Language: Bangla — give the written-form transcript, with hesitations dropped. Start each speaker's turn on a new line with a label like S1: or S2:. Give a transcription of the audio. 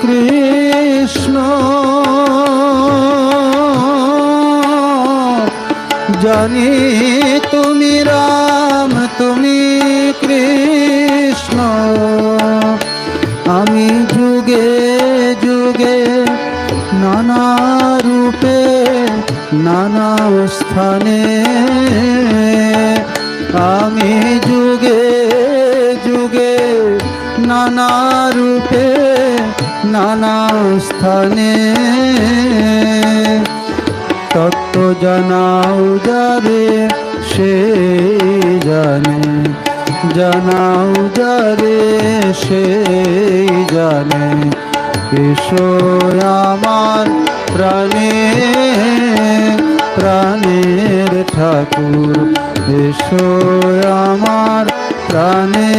S1: কৃষ্ণ জানি তুমি রাম তুমি কৃষ্ণ, আমি যুগে যুগে নানা রূপে নানা স্থানে, আমি যুগে যুগে নানা রূপে নানা স্থানে। তত্ত্ব জানাও যারে সে জানে, জানাও যারে সে জানে। এসো আমার প্রাণে প্রাণের ঠাকুর, এসো আমার প্রাণে।